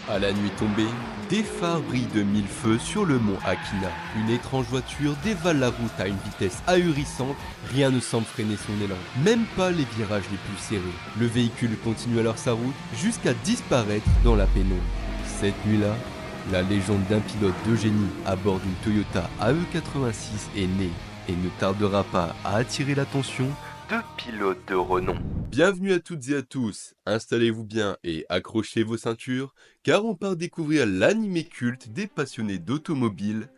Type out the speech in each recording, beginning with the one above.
À la nuit tombée, des phares brillent de mille feux sur le mont Akina. Une étrange voiture dévale la route à une vitesse ahurissante, rien ne semble freiner son élan, même pas les virages les plus serrés. Le véhicule continue alors sa route jusqu'à disparaître dans la pénombre. Cette nuit-là, la légende d'un pilote de génie à bord d'une Toyota AE86 est née et ne tardera pas à attirer l'attention de pilotes de renom. Bienvenue à toutes et à tous, installez-vous bien et accrochez vos ceintures, car on part découvrir l'anime culte des passionnés d'automobile,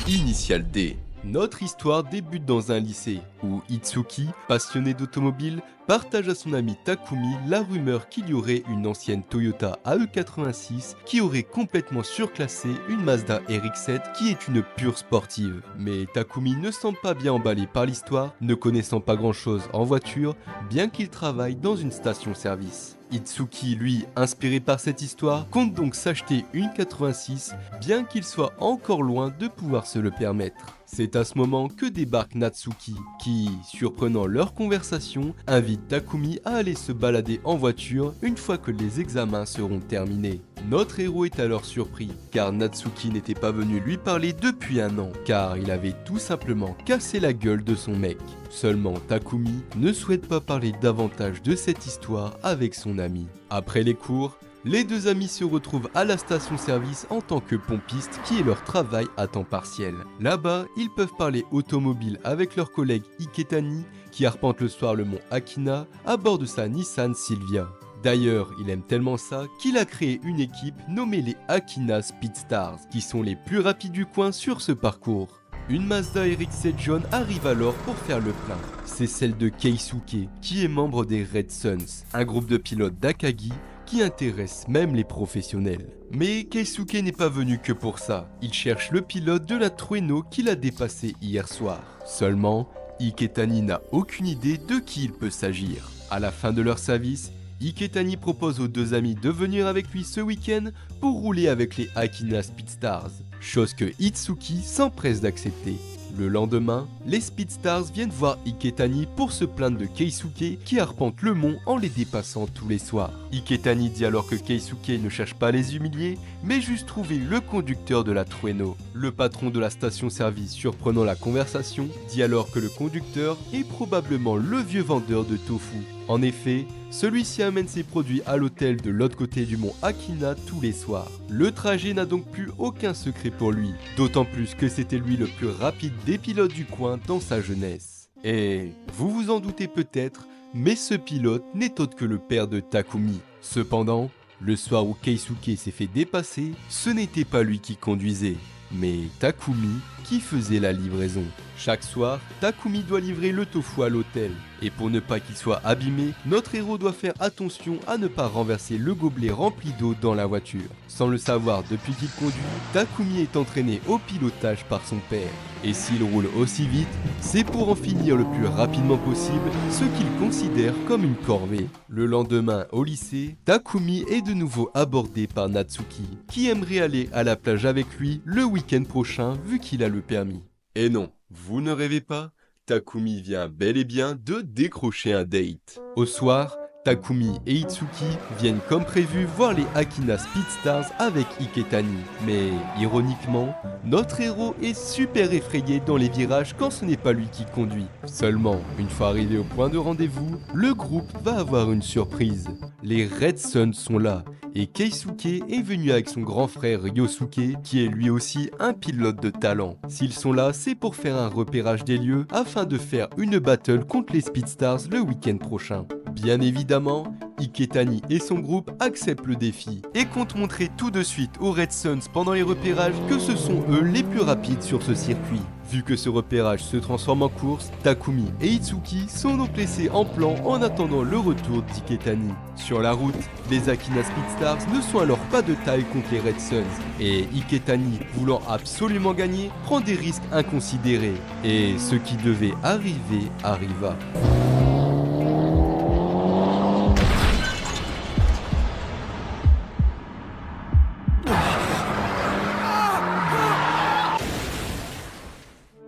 Initial D. Notre histoire débute dans un lycée, où Itsuki, passionné d'automobile, partage à son ami Takumi la rumeur qu'il y aurait une ancienne Toyota AE86 qui aurait complètement surclassé une Mazda RX-7 qui est une pure sportive. Mais Takumi ne semble pas bien emballé par l'histoire, ne connaissant pas grand chose en voiture, bien qu'il travaille dans une station-service. Itsuki, lui, inspiré par cette histoire, compte donc s'acheter une 86, bien qu'il soit encore loin de pouvoir se le permettre. C'est à ce moment que débarque Natsuki, qui, surprenant leur conversation, invite Takumi à aller se balader en voiture une fois que les examens seront terminés. Notre héros est alors surpris, car Natsuki n'était pas venu lui parler depuis un an, car il avait tout simplement cassé la gueule de son mec. Seulement Takumi ne souhaite pas parler davantage de cette histoire avec son ami. Après les cours, les deux amis se retrouvent à la station-service en tant que pompistes qui est leur travail à temps partiel. Là-bas, ils peuvent parler automobile avec leur collègue Iketani qui arpente le soir le mont Akina à bord de sa Nissan Silvia. D'ailleurs, il aime tellement ça qu'il a créé une équipe nommée les Akina Speedstars qui sont les plus rapides du coin sur ce parcours. Une Mazda RX-7 jaune arrive alors pour faire le plein. C'est celle de Keisuke qui est membre des Red Suns, un groupe de pilotes d'Akagi qui intéresse même les professionnels. Mais Keisuke n'est pas venu que pour ça. Il cherche le pilote de la Trueno qu'il a dépassé hier soir. Seulement, Iketani n'a aucune idée de qui il peut s'agir. À la fin de leur service, Iketani propose aux deux amis de venir avec lui ce week-end pour rouler avec les Akina Speedstars, chose que Itsuki s'empresse d'accepter. Le lendemain, les Speedstars viennent voir Iketani pour se plaindre de Keisuke qui arpente le mont en les dépassant tous les soirs. Iketani dit alors que Keisuke ne cherche pas à les humilier, mais juste trouver le conducteur de la Trueno. Le patron de la station-service, surprenant la conversation, dit alors que le conducteur est probablement le vieux vendeur de tofu. En effet, celui-ci amène ses produits à l'hôtel de l'autre côté du mont Akina tous les soirs. Le trajet n'a donc plus aucun secret pour lui, d'autant plus que c'était lui le plus rapide des pilotes du coin dans sa jeunesse. Et vous vous en doutez peut-être, mais ce pilote n'est autre que le père de Takumi. Cependant, le soir où Keisuke s'est fait dépasser, ce n'était pas lui qui conduisait, mais Takumi qui faisait la livraison. Chaque soir, Takumi doit livrer le tofu à l'hôtel. Et pour ne pas qu'il soit abîmé, notre héros doit faire attention à ne pas renverser le gobelet rempli d'eau dans la voiture. Sans le savoir depuis qu'il conduit, Takumi est entraîné au pilotage par son père. Et s'il roule aussi vite, c'est pour en finir le plus rapidement possible ce qu'il considère comme une corvée. Le lendemain, au lycée, Takumi est de nouveau abordé par Natsuki, qui aimerait aller à la plage avec lui le week-end prochain vu qu'il a le permis. Et non, vous ne rêvez pas, Takumi vient bel et bien de décrocher un date. Au soir, Takumi et Itsuki viennent comme prévu voir les Akina Speedstars avec Iketani. Mais ironiquement, notre héros est super effrayé dans les virages quand ce n'est pas lui qui conduit. Seulement, une fois arrivé au point de rendez-vous, le groupe va avoir une surprise. Les Red Suns sont là et Keisuke est venu avec son grand frère Yosuke qui est lui aussi un pilote de talent. S'ils sont là, c'est pour faire un repérage des lieux afin de faire une battle contre les Speedstars le week-end prochain. Bien évidemment, Iketani et son groupe acceptent le défi et comptent montrer tout de suite aux Red Suns pendant les repérages que ce sont eux les plus rapides sur ce circuit. Vu que ce repérage se transforme en course, Takumi et Itsuki sont donc laissés en plan en attendant le retour d'Iketani. Sur la route, les Akina Speedstars ne sont alors pas de taille contre les Red Suns et Iketani, voulant absolument gagner, prend des risques inconsidérés. Et ce qui devait arriver arriva.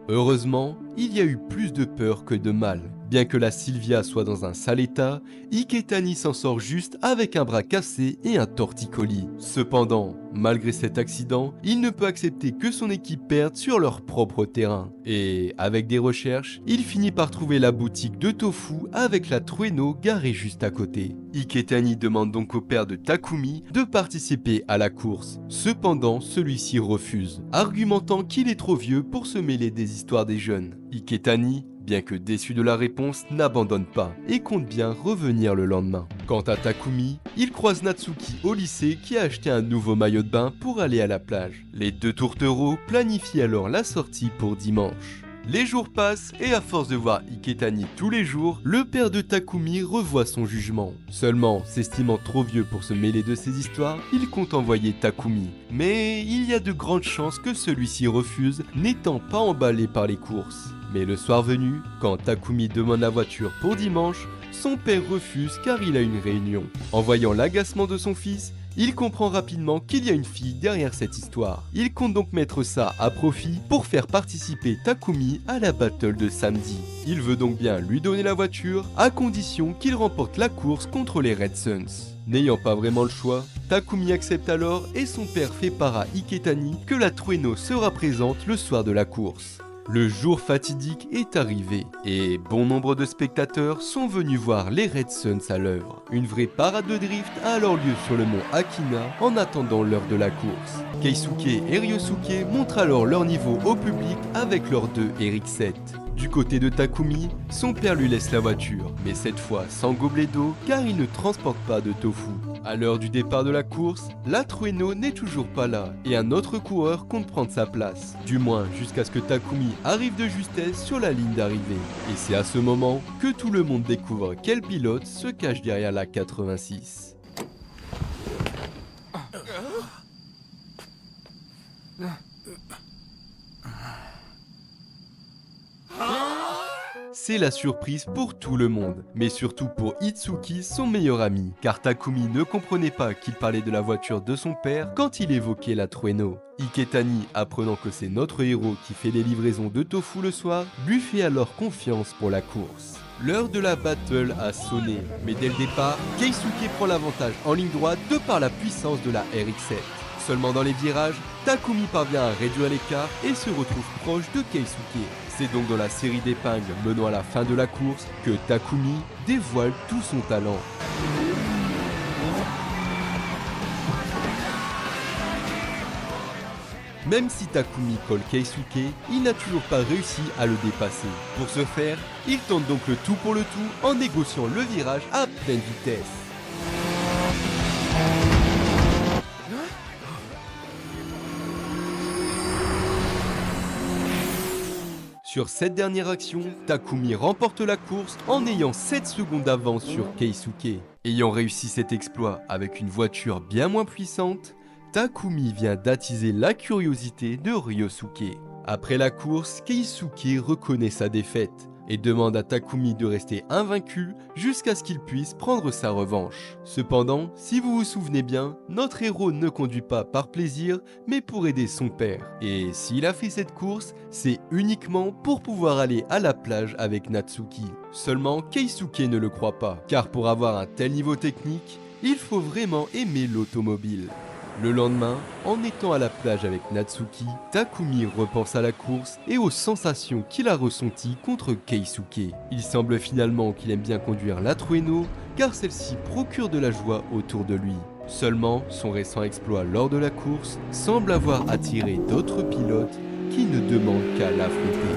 Heureusement, il y a eu plus de peur que de mal. Bien que la Sylvia soit dans un sale état, Iketani s'en sort juste avec un bras cassé et un torticolis. Cependant, malgré cet accident, il ne peut accepter que son équipe perde sur leur propre terrain. Et avec des recherches, il finit par trouver la boutique de tofu avec la Trueno garée juste à côté. Iketani demande donc au père de Takumi de participer à la course. Cependant, celui-ci refuse, argumentant qu'il est trop vieux pour se mêler des histoires des jeunes. Iketani, bien que déçu de la réponse, n'abandonne pas et compte bien revenir le lendemain. Quant à Takumi, il croise Natsuki au lycée qui a acheté un nouveau maillot de bain pour aller à la plage. Les deux tourtereaux planifient alors la sortie pour dimanche. Les jours passent et à force de voir Iketani tous les jours, le père de Takumi revoit son jugement. Seulement, s'estimant trop vieux pour se mêler de ces histoires, il compte envoyer Takumi. Mais il y a de grandes chances que celui-ci refuse, n'étant pas emballé par les courses. Mais le soir venu, quand Takumi demande la voiture pour dimanche, son père refuse car il a une réunion. En voyant l'agacement de son fils, il comprend rapidement qu'il y a une fille derrière cette histoire. Il compte donc mettre ça à profit pour faire participer Takumi à la battle de samedi. Il veut donc bien lui donner la voiture à condition qu'il remporte la course contre les Red Suns. N'ayant pas vraiment le choix, Takumi accepte alors et son père fait part à Iketani que la Trueno sera présente le soir de la course. Le jour fatidique est arrivé et bon nombre de spectateurs sont venus voir les Red Suns à l'œuvre. Une vraie parade de drift a alors lieu sur le mont Akina en attendant l'heure de la course. Keisuke et Ryosuke montrent alors leur niveau au public avec leurs deux RX-7. Du côté de Takumi, son père lui laisse la voiture, mais cette fois sans gobelet d'eau car il ne transporte pas de tofu. À l'heure du départ de la course, la Trueno n'est toujours pas là et un autre coureur compte prendre sa place. Du moins jusqu'à ce que Takumi arrive de justesse sur la ligne d'arrivée. Et c'est à ce moment que tout le monde découvre quel pilote se cache derrière la 86. C'est la surprise pour tout le monde, mais surtout pour Itsuki, son meilleur ami, car Takumi ne comprenait pas qu'il parlait de la voiture de son père quand il évoquait la Trueno. Iketani, apprenant que c'est notre héros qui fait les livraisons de tofu le soir, lui fait alors confiance pour la course. L'heure de la battle a sonné, mais dès le départ, Keisuke prend l'avantage en ligne droite de par la puissance de la RX-7. Seulement dans les virages, Takumi parvient à réduire l'écart et se retrouve proche de Keisuke. C'est donc dans la série d'épingles menant à la fin de la course que Takumi dévoile tout son talent. Même si Takumi colle Keisuke, il n'a toujours pas réussi à le dépasser. Pour ce faire, il tente donc le tout pour le tout en négociant le virage à pleine vitesse. Sur cette dernière action, Takumi remporte la course en ayant 7 secondes d'avance sur Keisuke. Ayant réussi cet exploit avec une voiture bien moins puissante, Takumi vient d'attiser la curiosité de Ryosuke. Après la course, Keisuke reconnaît sa défaite et demande à Takumi de rester invaincu jusqu'à ce qu'il puisse prendre sa revanche. Cependant, si vous vous souvenez bien, notre héros ne conduit pas par plaisir, mais pour aider son père. Et s'il a fait cette course, c'est uniquement pour pouvoir aller à la plage avec Natsuki. Seulement, Keisuke ne le croit pas, car pour avoir un tel niveau technique, il faut vraiment aimer l'automobile. Le lendemain, en étant à la plage avec Natsuki, Takumi repense à la course et aux sensations qu'il a ressenties contre Keisuke. Il semble finalement qu'il aime bien conduire la Trueno, car celle-ci procure de la joie autour de lui. Seulement, son récent exploit lors de la course semble avoir attiré d'autres pilotes qui ne demandent qu'à l'affronter.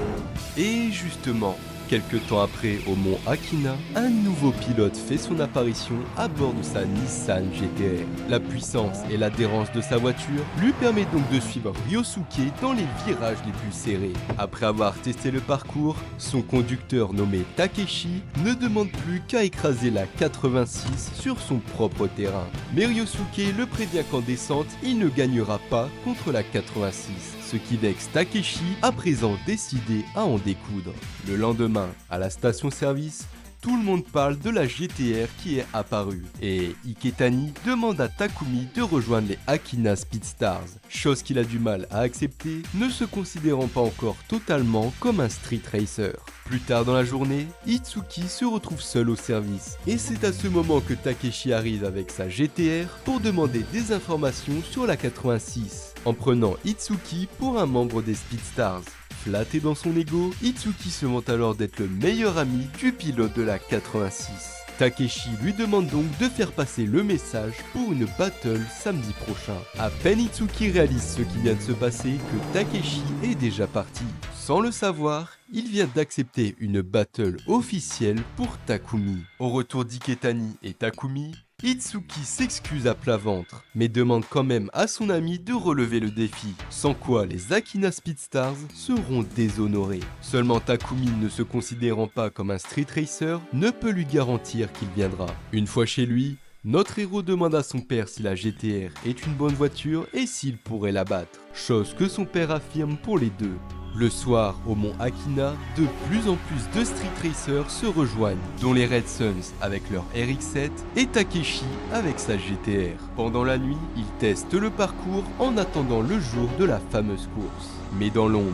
Et justement, quelques temps après, au mont Akina, un nouveau pilote fait son apparition à bord de sa Nissan GTR. La puissance et l'adhérence de sa voiture lui permet donc de suivre Ryosuke dans les virages les plus serrés. Après avoir testé le parcours, son conducteur nommé Takeshi ne demande plus qu'à écraser la 86 sur son propre terrain. Mais Ryosuke le prévient qu'en descente, il ne gagnera pas contre la 86. Ce qui vexe Takeshi, à présent décidé à en découdre. Le lendemain, à la station-service, tout le monde parle de la GTR qui est apparue. Et Iketani demande à Takumi de rejoindre les Akina Speedstars, chose qu'il a du mal à accepter, ne se considérant pas encore totalement comme un street racer. Plus tard dans la journée, Itsuki se retrouve seul au service, et c'est à ce moment que Takeshi arrive avec sa GTR pour demander des informations sur la 86, en prenant Itsuki pour un membre des Speedstars. Flatté dans son ego, Itsuki se montre alors d'être le meilleur ami du pilote de la 86. Takeshi lui demande donc de faire passer le message pour une battle samedi prochain. À peine Itsuki réalise ce qui vient de se passer que Takeshi est déjà parti. Sans le savoir, il vient d'accepter une battle officielle pour Takumi. Au retour d'Iketani et Takumi, Itsuki s'excuse à plat ventre, mais demande quand même à son ami de relever le défi, sans quoi les Akina Speedstars seront déshonorés. Seulement Takumi, ne se considérant pas comme un street racer, ne peut lui garantir qu'il viendra. Une fois chez lui, notre héros demande à son père si la GTR est une bonne voiture et s'il pourrait la battre, chose que son père affirme pour les deux. Le soir, au mont Akina, de plus en plus de street racers se rejoignent, dont les Red Suns avec leur RX-7 et Takeshi avec sa GTR. Pendant la nuit, ils testent le parcours en attendant le jour de la fameuse course. Mais dans l'ombre,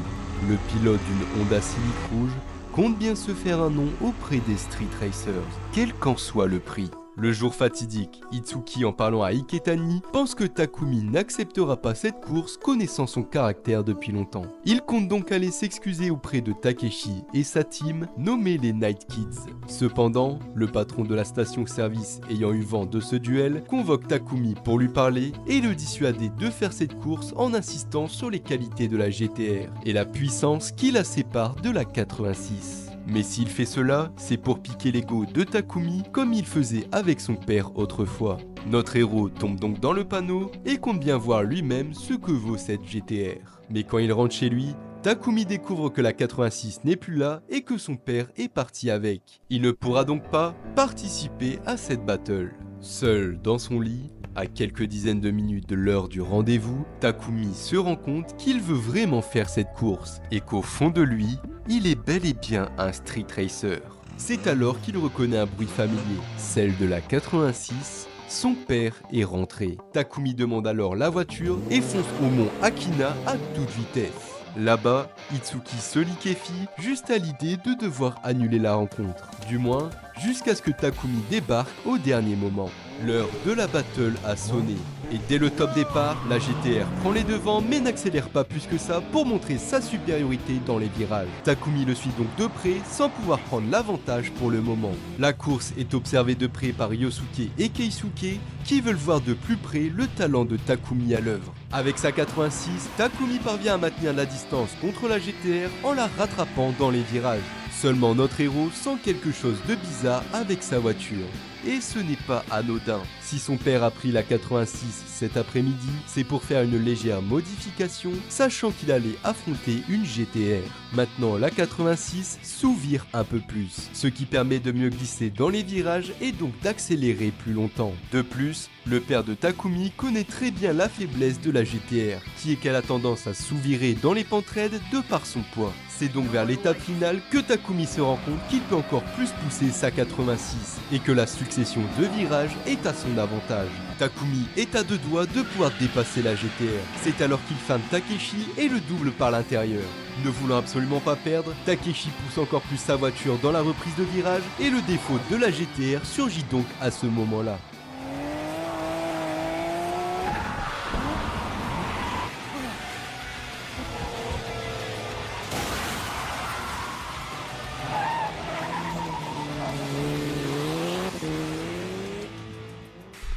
le pilote d'une Honda Civic rouge compte bien se faire un nom auprès des street racers, quel qu'en soit le prix. Le jour fatidique, Itsuki, en parlant à Iketani, pense que Takumi n'acceptera pas cette course connaissant son caractère depuis longtemps. Il compte donc aller s'excuser auprès de Takeshi et sa team nommée les Night Kids. Cependant, le patron de la station-service ayant eu vent de ce duel, convoque Takumi pour lui parler et le dissuader de faire cette course en insistant sur les qualités de la GTR et la puissance qui la sépare de la 86. Mais s'il fait cela, c'est pour piquer l'ego de Takumi comme il faisait avec son père autrefois. Notre héros tombe donc dans le panneau et compte bien voir lui-même ce que vaut cette GTR. Mais quand il rentre chez lui, Takumi découvre que la 86 n'est plus là et que son père est parti avec. Il ne pourra donc pas participer à cette battle. Seul dans son lit, à quelques dizaines de minutes de l'heure du rendez-vous, Takumi se rend compte qu'il veut vraiment faire cette course et qu'au fond de lui, il est bel et bien un street racer. C'est alors qu'il reconnaît un bruit familier, celle de la 86. Son père est rentré. Takumi demande alors la voiture et fonce au mont Akina à toute vitesse. Là-bas, Itsuki se liquéfie juste à l'idée de devoir annuler la rencontre. Du moins, jusqu'à ce que Takumi débarque au dernier moment. L'heure de la battle a sonné. Et dès le top départ, la GTR prend les devants mais n'accélère pas plus que ça pour montrer sa supériorité dans les virages. Takumi le suit donc de près sans pouvoir prendre l'avantage pour le moment. La course est observée de près par Yosuke et Keisuke qui veulent voir de plus près le talent de Takumi à l'œuvre. Avec sa 86, Takumi parvient à maintenir la distance contre la GTR en la rattrapant dans les virages. Seulement notre héros sent quelque chose de bizarre avec sa voiture. Et ce n'est pas anodin. Si son père a pris la 86 cet après-midi, c'est pour faire une légère modification, sachant qu'il allait affronter une GTR. Maintenant, la 86 s'ouvre un peu plus, ce qui permet de mieux glisser dans les virages et donc d'accélérer plus longtemps. De plus, le père de Takumi connaît très bien la faiblesse de la GTR, qui est qu'elle a tendance à s'ouvirer dans les pentes raides de par son poids. C'est donc vers l'étape finale que Takumi se rend compte qu'il peut encore plus pousser sa 86 et que la succession de virages est à son avantage. Takumi est à deux doigts de pouvoir dépasser la GTR. C'est alors qu'il feinte Takeshi et le double par l'intérieur. Ne voulant absolument pas perdre, Takeshi pousse encore plus sa voiture dans la reprise de virage et le défaut de la GTR surgit donc à ce moment-là.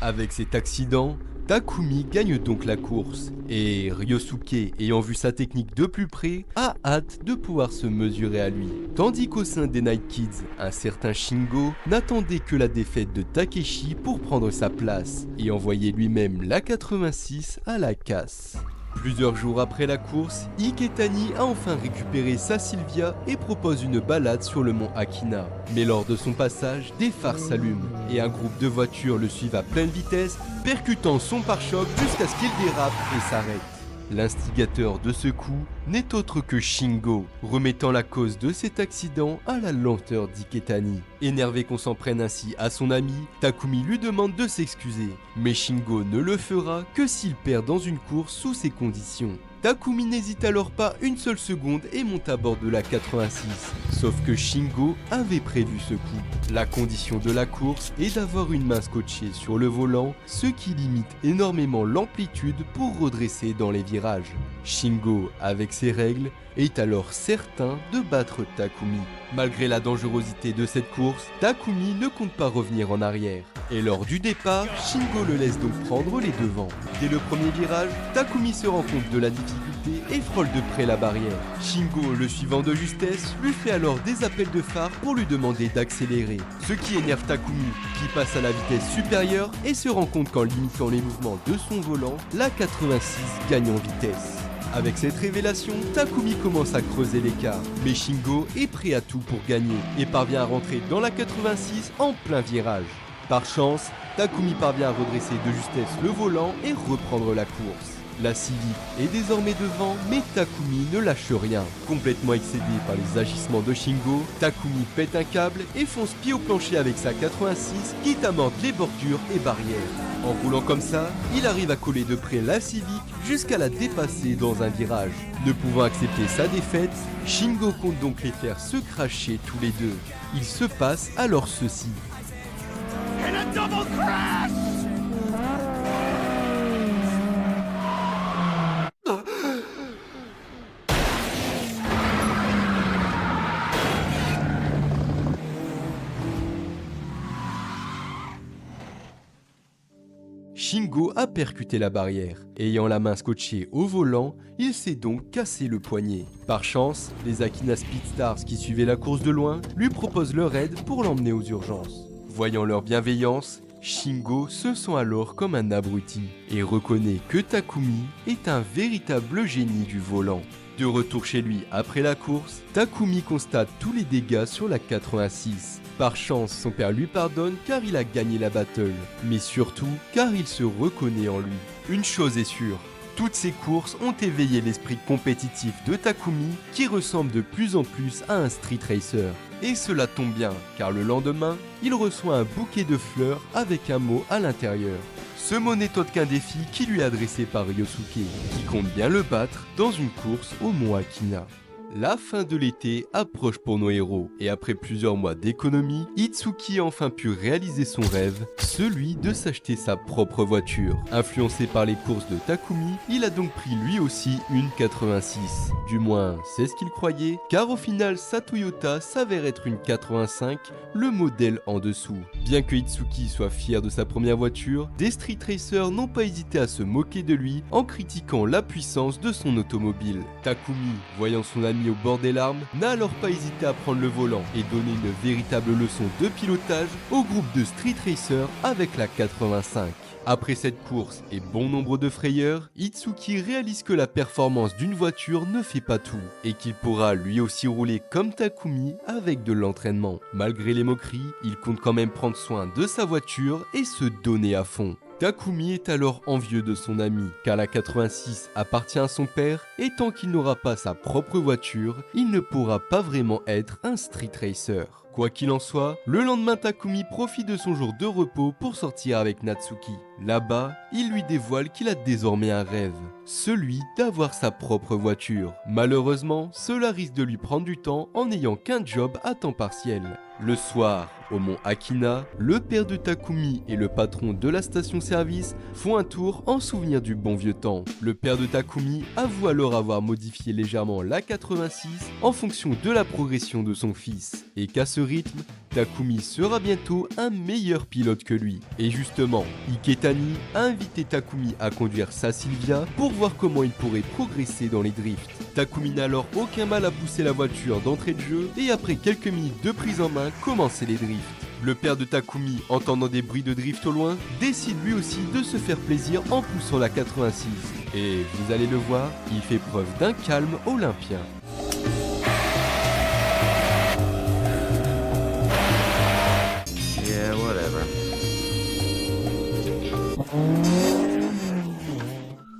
Avec cet accident, Takumi gagne donc la course, et Ryosuke, ayant vu sa technique de plus près, a hâte de pouvoir se mesurer à lui. Tandis qu'au sein des Night Kids, un certain Shingo n'attendait que la défaite de Takeshi pour prendre sa place, et envoyer lui-même la 86 à la casse. Plusieurs jours après la course, Iketani a enfin récupéré sa Silvia et propose une balade sur le mont Akina. Mais lors de son passage, des phares s'allument et un groupe de voitures le suivent à pleine vitesse, percutant son pare-choc jusqu'à ce qu'il dérape et s'arrête. L'instigateur de ce coup n'est autre que Shingo, remettant la cause de cet accident à la lenteur d'Iketani. Énervé qu'on s'en prenne ainsi à son ami, Takumi lui demande de s'excuser, mais Shingo ne le fera que s'il perd dans une course sous ces conditions. Takumi n'hésite alors pas une seule seconde et monte à bord de la 86. Sauf que Shingo avait prévu ce coup. La condition de la course est d'avoir une main scotchée sur le volant, ce qui limite énormément l'amplitude pour redresser dans les virages. Shingo, avec ses règles, est alors certain de battre Takumi. Malgré la dangerosité de cette course, Takumi ne compte pas revenir en arrière. Et lors du départ, Shingo le laisse donc prendre les devants. Dès le premier virage, Takumi se rend compte de la difficulté et frôle de près la barrière. Shingo, le suivant de justesse, lui fait alors des appels de phare pour lui demander d'accélérer. Ce qui énerve Takumi, qui passe à la vitesse supérieure et se rend compte qu'en limitant les mouvements de son volant, la 86 gagne en vitesse. Avec cette révélation, Takumi commence à creuser l'écart, mais Shingo est prêt à tout pour gagner et parvient à rentrer dans la 86 en plein virage. Par chance, Takumi parvient à redresser de justesse le volant et reprendre la course. La Civic est désormais devant, mais Takumi ne lâche rien. Complètement excédé par les agissements de Shingo, Takumi pète un câble et fonce pied au plancher avec sa 86, quitte à mordre les bordures et barrières. En roulant comme ça, il arrive à coller de près la Civic jusqu'à la dépasser dans un virage. Ne pouvant accepter sa défaite, Shingo compte donc les faire se cracher tous les deux. Il se passe alors ceci. Shingo a percuté la barrière. Ayant la main scotchée au volant, il s'est donc cassé le poignet. Par chance, les Akina Speedstars qui suivaient la course de loin lui proposent leur aide pour l'emmener aux urgences. Voyant leur bienveillance, Shingo se sent alors comme un abruti et reconnaît que Takumi est un véritable génie du volant. De retour chez lui après la course, Takumi constate tous les dégâts sur la 86. Par chance, son père lui pardonne car il a gagné la battle, mais surtout car il se reconnaît en lui. Une chose est sûre, toutes ces courses ont éveillé l'esprit compétitif de Takumi qui ressemble de plus en plus à un street racer. Et cela tombe bien, car le lendemain, il reçoit un bouquet de fleurs avec un mot à l'intérieur. Ce mot n'est autre qu'un défi qui lui est adressé par Ryosuke, qui compte bien le battre dans une course au mont Akina. La fin de l'été approche pour nos héros, et après plusieurs mois d'économie, Itsuki a enfin pu réaliser son rêve, celui de s'acheter sa propre voiture. Influencé par les courses de Takumi, il a donc pris lui aussi une 86. Du moins, c'est ce qu'il croyait, car au final, sa Toyota s'avère être une 85, le modèle en dessous. Bien que Itsuki soit fier de sa première voiture, des street racers n'ont pas hésité à se moquer de lui en critiquant la puissance de son automobile. Takumi, voyant son ami au bord des larmes, n'a alors pas hésité à prendre le volant et donner une véritable leçon de pilotage au groupe de street racers avec la 85. Après cette course et bon nombre de frayeurs, Itsuki réalise que la performance d'une voiture ne fait pas tout et qu'il pourra lui aussi rouler comme Takumi avec de l'entraînement. Malgré les moqueries, il compte quand même prendre soin de sa voiture et se donner à fond. Takumi est alors envieux de son ami, car la 86 appartient à son père, et tant qu'il n'aura pas sa propre voiture, il ne pourra pas vraiment être un street racer. Quoi qu'il en soit, le lendemain Takumi profite de son jour de repos pour sortir avec Natsuki. Là-bas, il lui dévoile qu'il a désormais un rêve, celui d'avoir sa propre voiture. Malheureusement, cela risque de lui prendre du temps en n'ayant qu'un job à temps partiel. Le soir, au mont Akina, le père de Takumi et le patron de la station-service font un tour en souvenir du bon vieux temps. Le père de Takumi avoue alors avoir modifié légèrement la 86 en fonction de la progression de son fils, et qu'à ce rythme, Takumi sera bientôt un meilleur pilote que lui. Et justement, Iketani a invité Takumi à conduire sa Silvia pour voir comment il pourrait progresser dans les drifts. Takumi n'a alors aucun mal à pousser la voiture d'entrée de jeu et après quelques minutes de prise en main, commencer les drifts. Le père de Takumi, entendant des bruits de drift au loin, décide lui aussi de se faire plaisir en poussant la 86. Et vous allez le voir, il fait preuve d'un calme olympien. Yeah, whatever.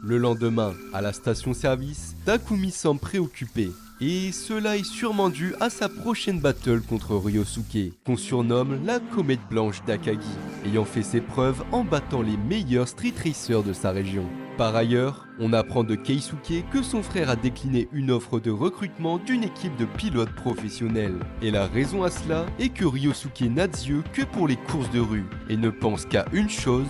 Le lendemain, à la station-service, Takumi semble préoccupé. Et cela est sûrement dû à sa prochaine battle contre Ryosuke, qu'on surnomme la comète blanche d'Akagi, ayant fait ses preuves en battant les meilleurs street racers de sa région. Par ailleurs, on apprend de Keisuke que son frère a décliné une offre de recrutement d'une équipe de pilotes professionnels. Et la raison à cela est que Ryosuke n'a d'yeux que pour les courses de rue, et ne pense qu'à une chose,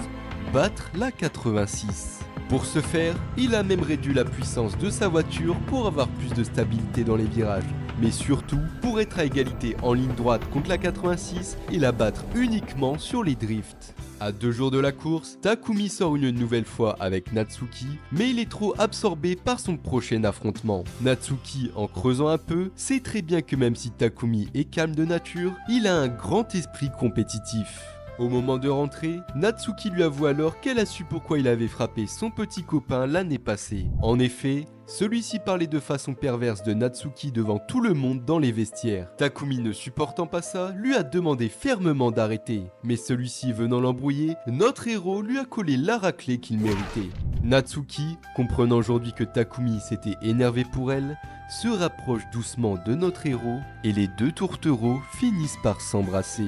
battre la 86. Pour ce faire, il a même réduit la puissance de sa voiture pour avoir plus de stabilité dans les virages, mais surtout pour être à égalité en ligne droite contre la 86 et la battre uniquement sur les drifts. À 2 jours de la course, Takumi sort une nouvelle fois avec Natsuki, mais il est trop absorbé par son prochain affrontement. Natsuki, en creusant un peu, sait très bien que même si Takumi est calme de nature, il a un grand esprit compétitif. Au moment de rentrer, Natsuki lui avoue alors qu'elle a su pourquoi il avait frappé son petit copain l'année passée. En effet, celui-ci parlait de façon perverse de Natsuki devant tout le monde dans les vestiaires. Takumi, ne supportant pas ça, lui a demandé fermement d'arrêter. Mais celui-ci venant l'embrouiller, notre héros lui a collé la raclée qu'il méritait. Natsuki, comprenant aujourd'hui que Takumi s'était énervé pour elle, se rapproche doucement de notre héros et les deux tourtereaux finissent par s'embrasser.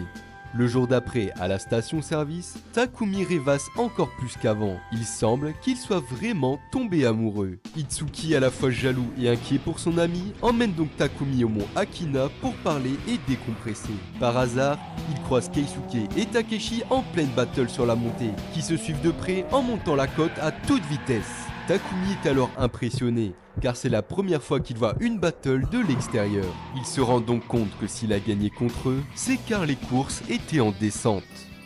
Le jour d'après, à la station-service, Takumi rêvasse encore plus qu'avant. Il semble qu'il soit vraiment tombé amoureux. Itsuki, à la fois jaloux et inquiet pour son ami, emmène donc Takumi au mont Akina pour parler et décompresser. Par hasard, il croise Keisuke et Takeshi en pleine battle sur la montée, qui se suivent de près en montant la côte à toute vitesse. Takumi est alors impressionné, car c'est la première fois qu'il voit une battle de l'extérieur. Il se rend donc compte que s'il a gagné contre eux, c'est car les courses étaient en descente.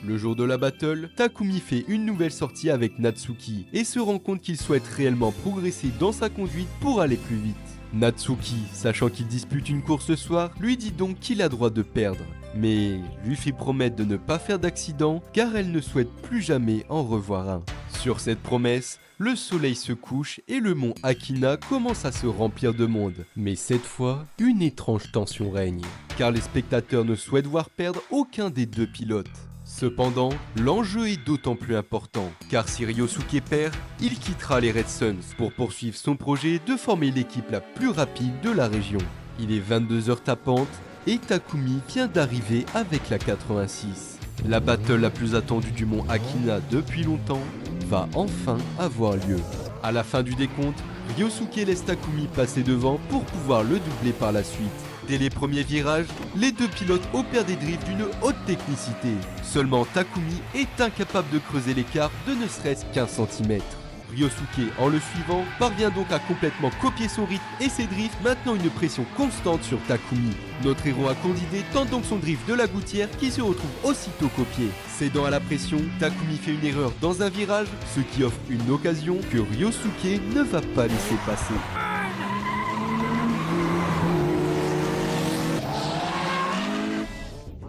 Le jour de la battle, Takumi fait une nouvelle sortie avec Natsuki et se rend compte qu'il souhaite réellement progresser dans sa conduite pour aller plus vite. Natsuki, sachant qu'il dispute une course ce soir, lui dit donc qu'il a droit de perdre, mais lui fait promettre de ne pas faire d'accident car elle ne souhaite plus jamais en revoir un. Sur cette promesse, le soleil se couche et le mont Akina commence à se remplir de monde. Mais cette fois, une étrange tension règne, car les spectateurs ne souhaitent voir perdre aucun des deux pilotes. Cependant, l'enjeu est d'autant plus important, car si Ryosuke perd, il quittera les Red Suns pour poursuivre son projet de former l'équipe la plus rapide de la région. Il est 22h tapante et Takumi vient d'arriver avec la 86. La battle la plus attendue du mont Akina depuis longtemps va enfin avoir lieu. À la fin du décompte, Ryosuke laisse Takumi passer devant pour pouvoir le doubler par la suite. Dès les premiers virages, les deux pilotes opèrent des drifts d'une haute technicité. Seulement Takumi est incapable de creuser l'écart de ne serait-ce qu'1 centimètre. Ryosuke, en le suivant, parvient donc à complètement copier son rythme et ses drifts, maintenant une pression constante sur Takumi. Notre héros à court d'idées tente donc son drift de la gouttière qui se retrouve aussitôt copié. Cédant à la pression, Takumi fait une erreur dans un virage, ce qui offre une occasion que Ryosuke ne va pas laisser passer.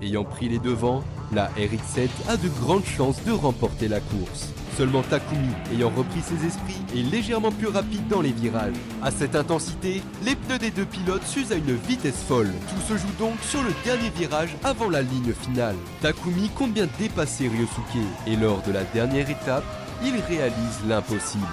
Ayant pris les devants, la RX-7 a de grandes chances de remporter la course. Seulement Takumi, ayant repris ses esprits, est légèrement plus rapide dans les virages. À cette intensité, les pneus des deux pilotes s'usent à une vitesse folle. Tout se joue donc sur le dernier virage avant la ligne finale. Takumi compte bien dépasser Ryosuke, et lors de la dernière étape, il réalise l'impossible.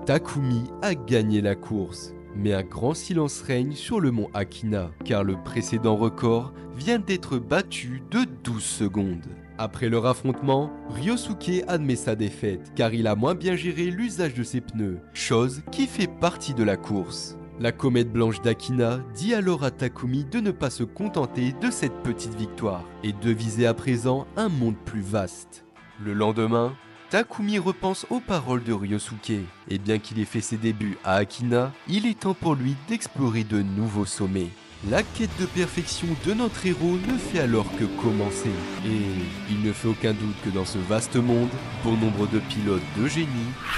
Takumi a gagné la course, mais un grand silence règne sur le mont Akina, car le précédent record vient d'être battu de 12 secondes. Après leur affrontement, Ryosuke admet sa défaite, car il a moins bien géré l'usage de ses pneus, chose qui fait partie de la course. La comète blanche d'Akina dit alors à Takumi de ne pas se contenter de cette petite victoire, et de viser à présent un monde plus vaste. Le lendemain, Takumi repense aux paroles de Ryosuke, et bien qu'il ait fait ses débuts à Akina, il est temps pour lui d'explorer de nouveaux sommets. La quête de perfection de notre héros ne fait alors que commencer. Et il ne fait aucun doute que dans ce vaste monde, bon nombre de pilotes de génie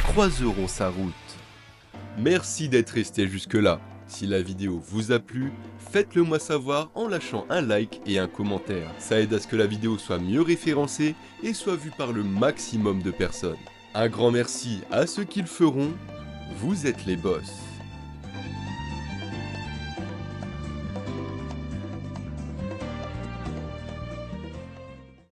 croiseront sa route. Merci d'être resté jusque là. Si la vidéo vous a plu, faites-le moi savoir en lâchant un like et un commentaire. Ça aide à ce que la vidéo soit mieux référencée et soit vue par le maximum de personnes. Un grand merci à ceux qui le feront, vous êtes les boss.